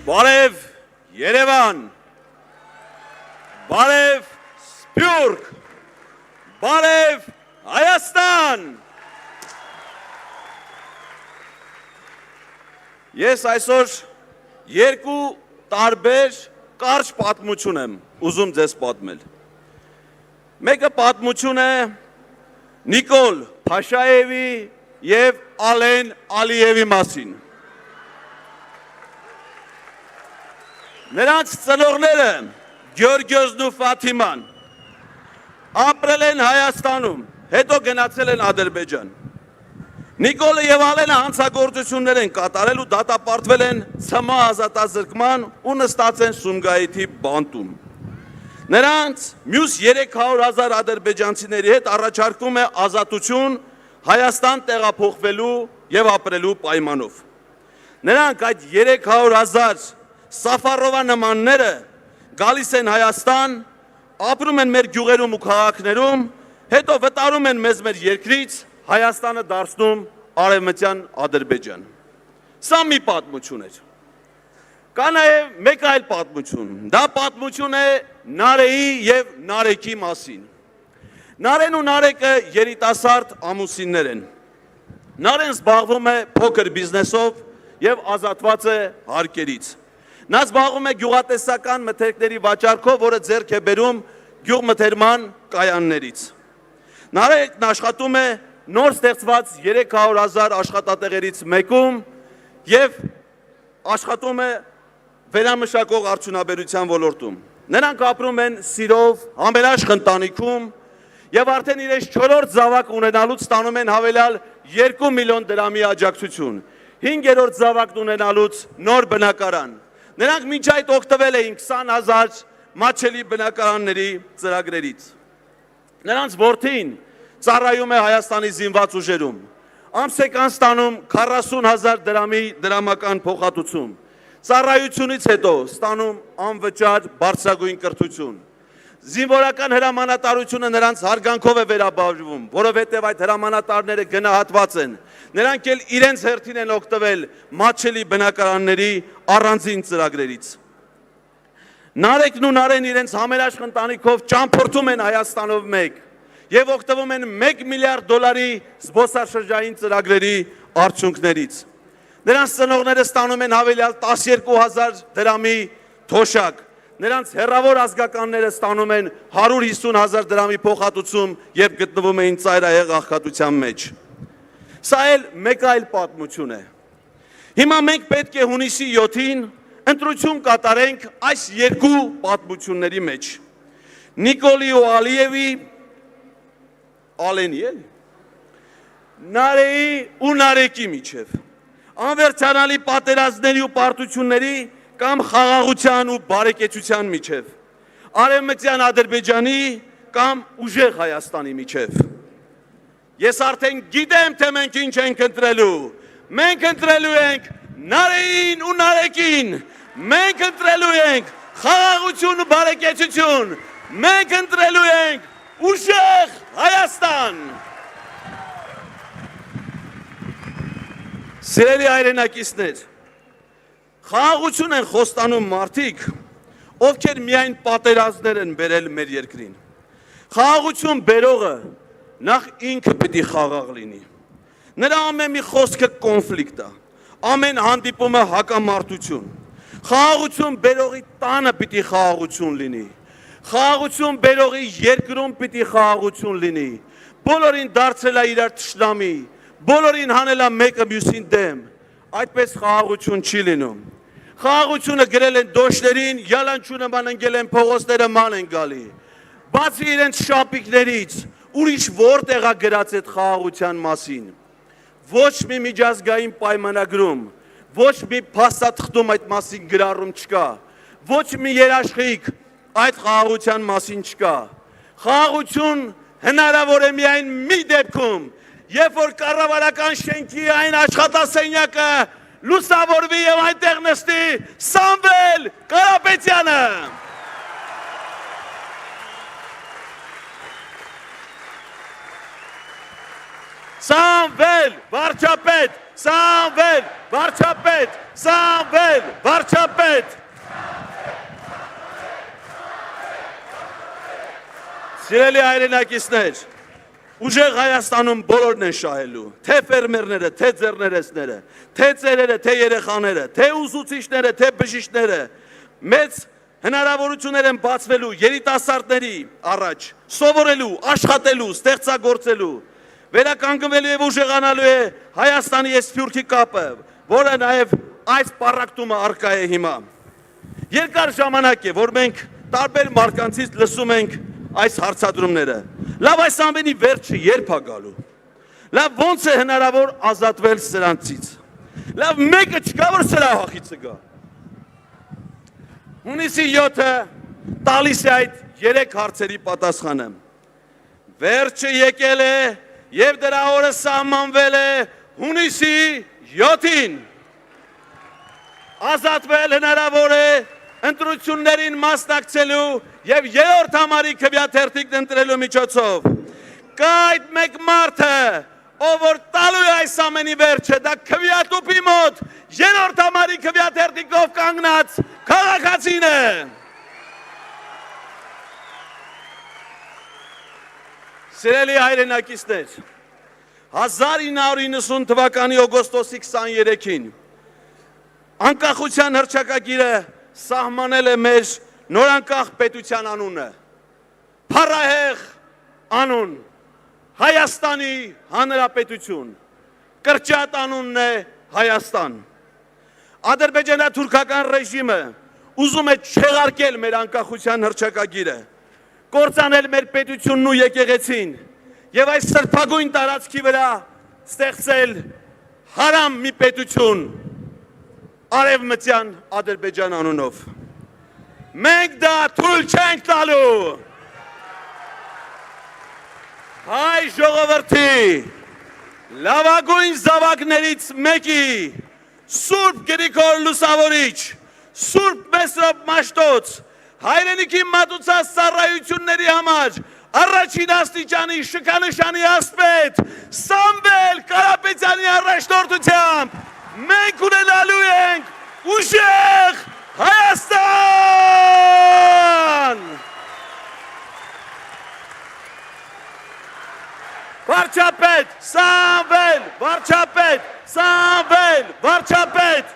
Բարև Երևան, բարև Սփյուռք, բարև Հայաստան։ Ես այսօր երկու տարբեր կարճ պատմություն եմ ուզում ձեզ պատմել։ Մեկը պատմություն է Նիկոլ Փաշաևի և Ալեն Ալիևի մասին։ Նրանց ծնողները Գյորգյոսն ու Ֆաթիման ապրել են Հայաստանում, հետո գնացել են Ադրբեջան։ Նիկոլը և Ալենը հանցագործություններ են կատարել ու դատապարտվել են ՑՄ ազատազրկման ու նստած են Սումգայիթի բանտում։ Նրանց մյուս 300,000 ադրբեջանցիների հետ առաջարկում է ազատություն Հայաստան տեղափոխվելու և ապրելու պայմանով։ Նրանք այդ 300,000 Սաֆարովա նմանները գալիս են Հայաստան, ապրում են մեր գյուղերում ու քաղաքներում, հետո վտարում են մեզ մեր երկրից, Հայաստանը դարձնում Արևմտյան Ադրբեջան։ Սա մի պատմություն էր։ Կա նաև մեկ այլ պատմություն։ Դա պատմություն է Նարեի և Նարեկի մասին։ Նարեն ու Նարեկը երիտասարդ ամուսիններ են։ Նարեն զբաղվում է փոքր բիզնեսով և ազատված է հարկերից։ Նա զբաղվում է գյուղատեսական մթերքների վաճառքով, որը ձեռք է բերում գյուղմթերման կայաններից։ Նարեկն աշխատում է նոր ստեղծված 300,000 աշխատատեղերից մեկում և աշխատում է վերամշակող արդյունաբերության ոլորտում։ Նրանք ապրում են սիրով, համերաշխ ընտանիքում և արդեն իրենց 4-րդ զավակ ունենալուց ստանում են հավելյալ 2 միլիոն դրամի աջակցություն, 5-րդ զավակն ունենալուց նոր բնակարան։ Նրանք մինչ այդ օգտվել էին 20,000 մատչելի բնակարանների ծրագրերից։ Նրանց որդին ծառայում է Հայաստանի զինված ուժերում, ամսական ստանում 40,000 դրամի դրամական փոխհատուցում, ծառայությունից հետո ստանում անվճար բարձրագույն կրթություն։ Զինվորական հրամանատարությունը նրանց հարգանքով է վերաբերվում, որովհետև այդ հրամանատարները գնահատված են։ Նրանք էլ իրենց հերթին են օգտվել մատչելի բնակարանների առանձին ծրագրերից։ Նարեկն ու Նարեն իրենց համերաշխ ընտանիքով ճամփորդում են Հայաստանով մեկ և օգտվում են $1 միլիարդ զբոսաշրջային ծրագրերի արդյունքներից։ Նրանց ծնողները ստանում են հավելյալ 12,000 դրամի թոշակ։ Նրանց հեռավոր ազգականները ստանում են 150,000 դրամի փոխհատուցում և գտնվում էին ծայրահեղ աղքատության մեջ։ Սա էլ մեկ այլ պատմություն է։ Հիմա մենք պետք է հունիսի 7-ին ընտրություն կատարենք այս երկու պատմությունների մեջ։ Նիկոլի ու Ալիևի, Ալենի էլի, Նարեի ու Նարեկի միջև, անվերջանալի պատերազմների ու պարտությունների կամ խաղաղության ու բարեկեցության միջև, Արևմտյան Ադրբեջանի կամ ուժեղ Հայաստանի միջև։ Ես արդեն գիտեմ, թե մենք ինչ ենք ընտրելու։ Մենք ընտրելու ենք Նարեին ու Նարեկին։ Մենք ընտրելու ենք խաղաղություն ու բարեկեցություն։ Մենք ընտրելու ենք ուժեղ Հայաստան։ Սիրելի հայրենակիցներ, խաղաղություն են խոստանում մարդիկ, ովքեր միայն պատերազմներ են բերել մեր երկրին։ Խաղաղություն բերողը նախ ինքը պիտի խաղաղ լինի։ Նրա ամեն մի խոսքը կոնֆլիկտ է, ամեն հանդիպումը հակամարտություն։ Խաղաղություն բերողի տանը պիտի խաղաղություն լինի։ Խաղաղություն բերողի երկրում պիտի խաղաղություն լինի։ Բոլորին դարձել է իրար թշնամի, բոլորին հանել է մեկը մյուսին դեմ։ Այդպես խաղաղություն չի լինում։ Խաղաղությունը գրել են դոշներին, յալանչունը ման ընկել են փողոցները ման են գալի։ Բացի իրենց շապիկներից, ուրիշ որտեղ է գրած այդ խաղաղության մասին։ Ոչ մի միջազգային պայմանագրում, ոչ մի փաստաթղթում այդ մասին գրառում չկա, ոչ մի երաշխիք այդ խաղաղության մասին չկա։ Խաղաղություն հնարավոր է միայն մի դեպքում, երբ որ կառավարական շենքի այն աշխատասենյակը լուսավորվի և այնտեղ նստի Սամվել Կարապետյանը։ Սամվել վարչապետ Սամվել վարչապետ, Սամվել վարչապետ։ Սիրելի հայրենակիցներ, ուժեղ Հայաստանում բոլորն են շահելու, թե ֆերմերները, թե ձեռներեցները, թե ծերերը, թե երեխաները, թե ուսուցիչները, թե բժիշկները, մեծ հնարավորություններ են բացվելու երիտասարդների առաջ, սովորելու, աշխատելու, ստեղծագործելու, վերականգնվելու եւ ուժեղանալու է Հայաստանի եւ Սփյուռքի կապը, որը նաեւ այս պառակտումը արկա է հիմա։ Երկար ժամանակ է, որ մենք տարբեր մարկանցից լսում ենք այս հարցադրումները։ Լավ, այս ամենի վերջը երբ է գալու։ Լավ, ոնց է հնարավոր ազատվել սրանցից։ Լավ, մեկը չկա, որ սրա հախիցը գա։ Հունիսի 7-ը տալիս է այդ 3 հարցերի պատասխանը։ Վերջը եկել է եւ դրա օրը սահմանվել է հունիսի 7-ին։ Ազատվել հնարավոր է ընտրություններին մասնակցելու եւ 3-րդ համարի քվեաթերթիկն ընտրելու միջոցով։ Կա այդ մեկ մարդը, ով որ տալու է այս ամենի վերջը, դա քվեատուփի մոտ 3-րդ համարի քվեաթերթիկով կանգնած քաղաքացին է։ Սիրելի հայրենակիցներ, 1990 թվականի օգոստոսի 23-ին անկախության հռչակագիրը սահմանել է մեր նորանկախ պետության անունը, փառահեղ անուն, Հայաստանի Հանրապետություն, կրճատ անունն է Հայաստան։ Ադրբեջանա-թուրքական ռեժիմը ուզում է չեղարկել մեր անկախության հռչակագիրը, կործանել մեր պետությունն ու եկեղեցին եւ այս սրբագույն տարածքի վրա ստեղծել հարամ մի պետություն արևմտյան Ադրբեջան անունով։ Մենք դա թույլ չենք տալու։ Հայ ժողովրդի լավագույն զավակներից մեկի Սուրբ Գրիգոր Լուսավորիչ, Սուրբ Մեսրոպ Մաշտոց, հայրենիքի մատուցած ծառայությունների համար առաջին աստիճանի շքանշանի ասպետ Սամվել Կարապետյանի առաջնորդությամբ մենք ունենալու ենք ուժեղ Հայաստան! Վարչապետ, Սամվել, վարչապետ, Սամվել, վարչապետ!